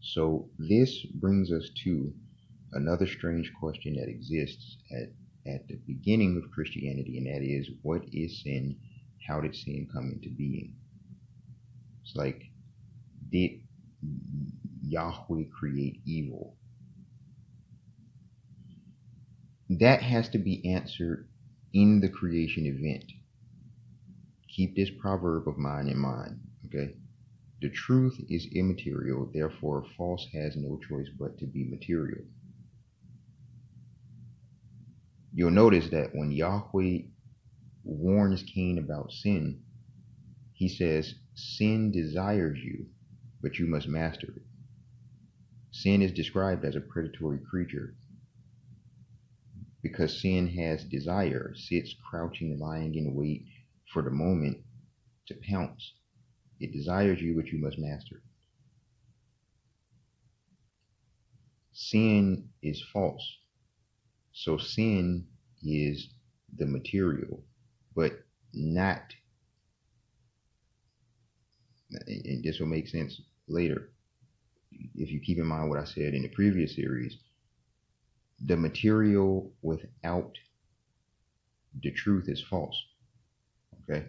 So this brings us to another strange question that exists at the beginning of Christianity, and that is, what is sin? How did sin come into being? It's like, did Yahweh create evil? That has to be answered in the creation event. Keep this proverb of mine in mind, okay? The truth is immaterial, therefore false has no choice but to be material. You'll notice that when Yahweh warns Cain about sin, he says, sin desires you, but you must master it. Sin is described as a predatory creature because sin has desire, sits crouching, lying in wait for the moment to pounce. It desires you, but you must master it. Sin is false. So sin is the material, but not, and this will make sense later if you keep in mind what I said in the previous series, the material without the truth is false. Okay?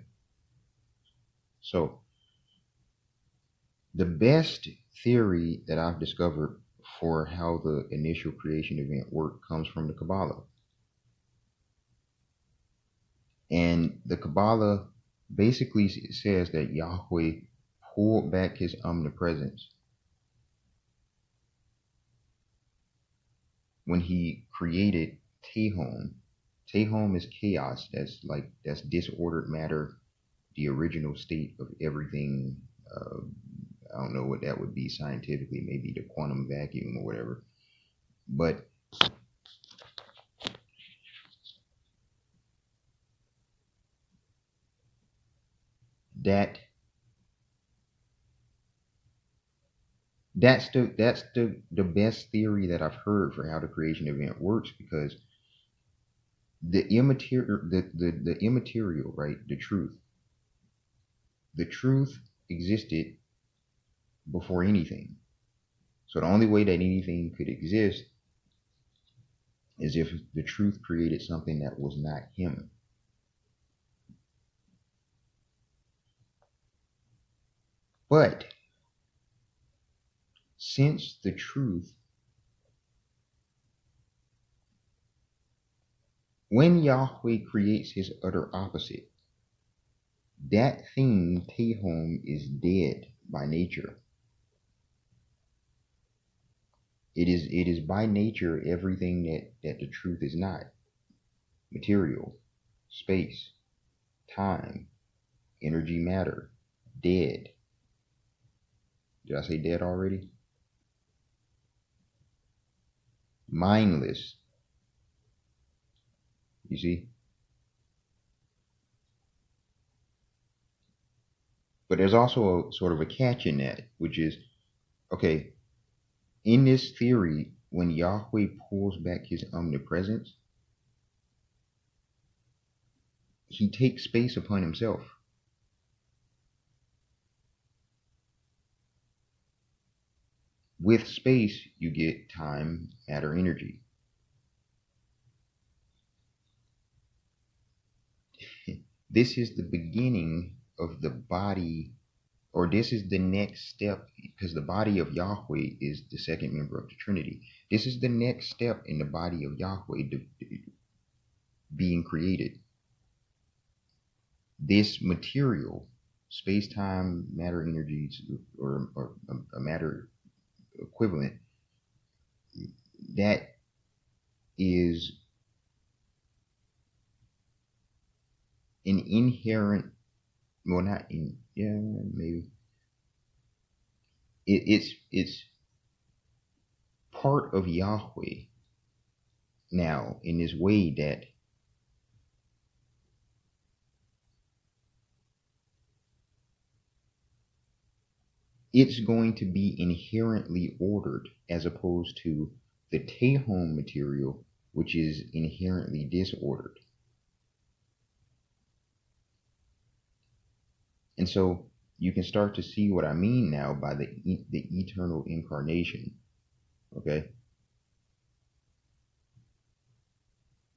So the best theory that I've discovered for how the initial creation event worked comes from the Kabbalah. And the Kabbalah basically says that Yahweh pulled back his omnipresence when he created Tehom. Tehom is chaos. That's disordered matter, the original state of everything. I don't know what that would be scientifically, maybe the quantum vacuum or whatever. But that's the best theory that I've heard for how the creation event works, because the immaterial, right, the truth existed before anything. So the only way that anything could exist is if the truth created something that was not him. But since the truth, when Yahweh creates his utter opposite, that thing, Tehom, is dead by nature. It is by nature everything that the truth is not. Material, space, time, energy, matter, dead. Did I say dead already? Mindless. You see? But there's also a sort of a catch in that, which is, okay, in this theory, when Yahweh pulls back his omnipresence, he takes space upon himself. With space, you get time, matter, energy. This is the beginning of the body, or this is the next step, because the body of Yahweh is the second member of the Trinity. This is the next step in the body of Yahweh being created. This material, space-time, matter, energies, or a matter equivalent, that is an inherent, well, not in, yeah, maybe. It's part of Yahweh now, in this way that it's going to be inherently ordered, as opposed to the Tehom material, which is inherently disordered. And so you can start to see what I mean now by the eternal incarnation. Okay,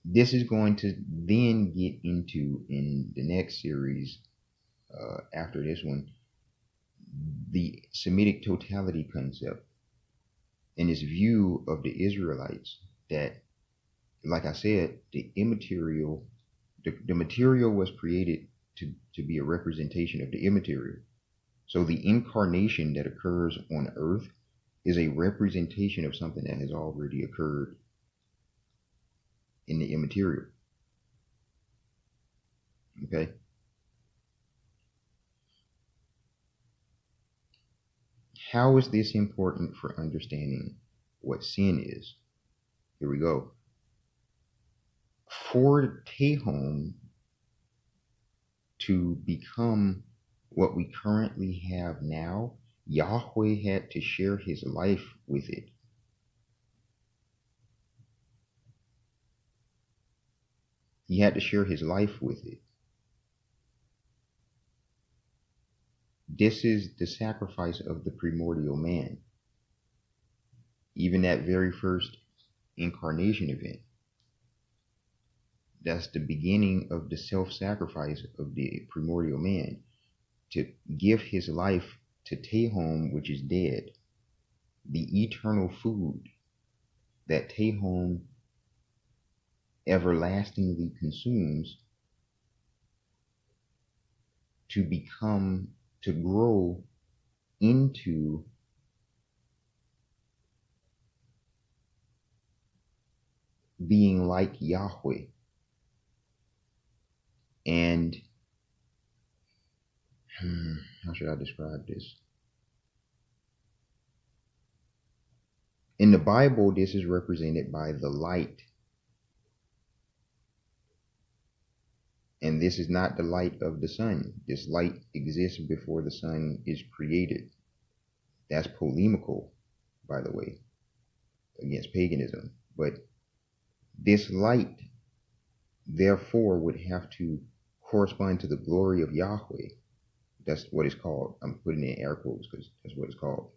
this is going to then get into, in the next series after this one, the Semitic totality concept and this view of the Israelites that, like I said, the immaterial, the material was created to be a representation of the immaterial. So the incarnation that occurs on earth is a representation of something that has already occurred in the immaterial. Okay? How is this important for understanding what sin is? Here we go. For Tehom to become what we currently have now, Yahweh had to share his life with it. He had to share his life with it. This is the sacrifice of the primordial man. Even that very first incarnation event. That's the beginning of the self-sacrifice of the primordial man, to give his life to Tehom, which is dead, the eternal food that Tehom everlastingly consumes, to grow into being like Yahweh. And how should I describe this? In the Bible, this is represented by the light. And this is not the light of the sun. This light exists before the sun is created. That's polemical, by the way, against paganism. But this light, therefore, would have to correspond to the glory of Yahweh. That's what it's called. I'm putting it in air quotes because that's what it's called.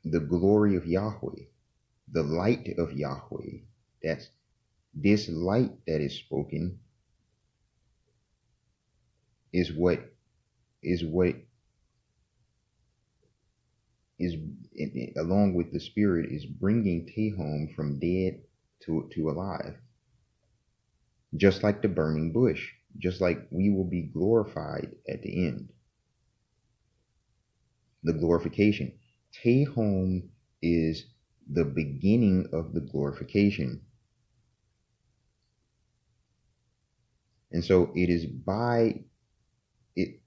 The glory of Yahweh, the light of Yahweh. That's this light that is spoken is what is along with the spirit, is bringing Tehom from dead to alive. Just like the burning bush, just like we will be glorified at the end. The glorification. Tehom is the beginning of the glorification. And so it is by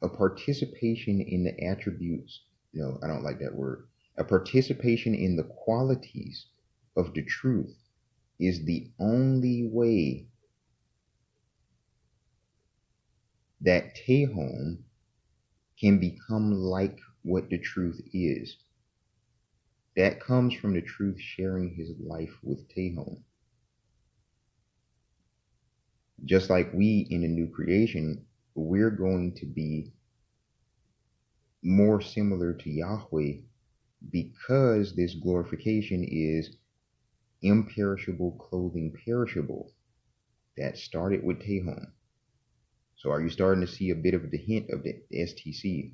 a participation in the attributes, no, I don't like that word. A participation in the qualities of the truth is the only way that Tehom can become like what the truth is. That comes from the truth sharing his life with Tehom. Just like we in the new creation, we're going to be more similar to Yahweh because this glorification is imperishable clothing perishable. That started with Tehom. So are you starting to see a bit of the hint of the STC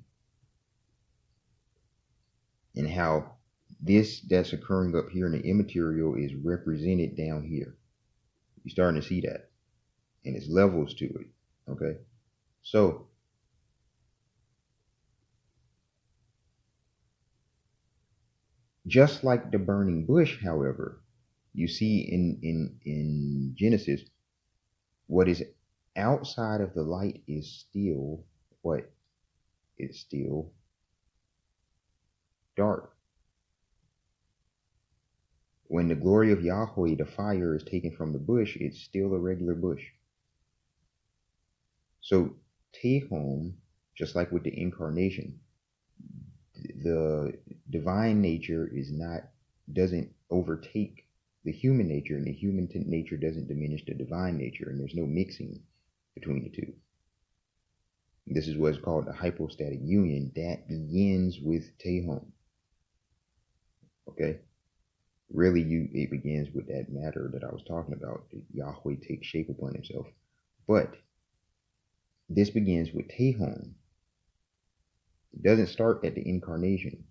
and how this that's occurring up here in the immaterial is represented down here? You're starting to see that, and it's levels to it. Okay, so just like the burning bush, however, you see in Genesis, what is outside of the light is still what? It's still dark. When the glory of Yahweh, the fire, is taken from the bush, it's still a regular bush. So Tehom, just like with the incarnation, the divine nature doesn't overtake the human nature, and the human nature doesn't diminish the divine nature, and there's no mixing between the two. This is what's called the hypostatic union. That begins with Tehom. Okay? Really, it begins with that matter that I was talking about. That Yahweh takes shape upon himself. But this begins with Tehom. It doesn't start at the incarnation.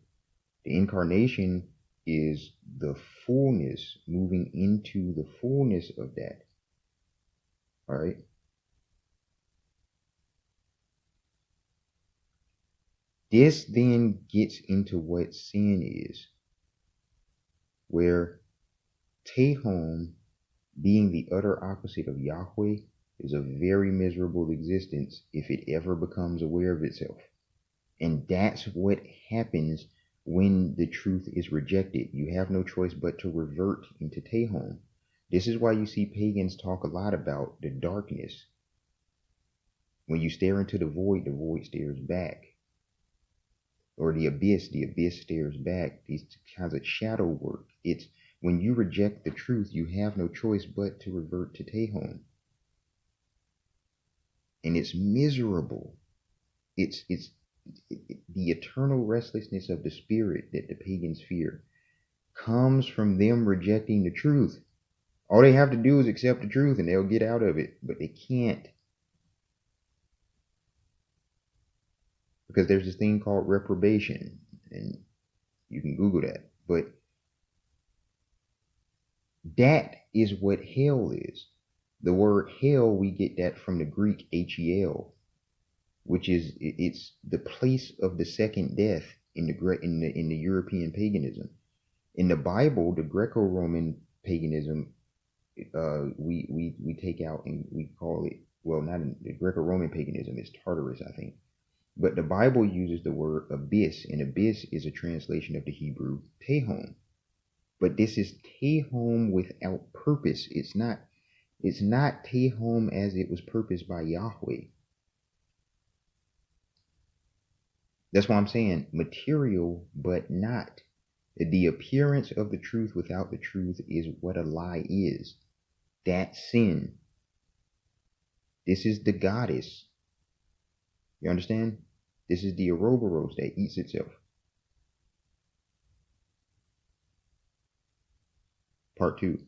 The incarnation is the fullness, moving into the fullness of that. All right? This then gets into what sin is, where Tehom, being the utter opposite of Yahweh, is a very miserable existence if it ever becomes aware of itself. And that's what happens when the truth is rejected. You have no choice but to revert into Tehom. This is why you see pagans talk a lot about the darkness. When you stare into the void stares back. Or the abyss stares back. These kinds of shadow work. It's when you reject the truth, you have no choice but to revert to Tehom. And it's miserable. It's the eternal restlessness of the spirit that the pagans fear comes from them rejecting the truth. All they have to do is accept the truth and they'll get out of it, but they can't. Because there's this thing called reprobation, and you can Google that. But that is what hell is. The word hell, we get that from the Greek Hel, which is it's the place of the second death in the European paganism. In the Bible, the Greco-Roman paganism, we take out and we call it, well, not in the Greco-Roman paganism, it's Tartarus, I think. But the Bible uses the word abyss, and abyss is a translation of the Hebrew Tehom. But this is Tehom without purpose. It's not Tehom as it was purposed by Yahweh. That's why I'm saying material, but not. The appearance of the truth without the truth is what a lie is. That's sin. This is the goddess. You understand? This is the Ouroboros that eats itself. Part 2.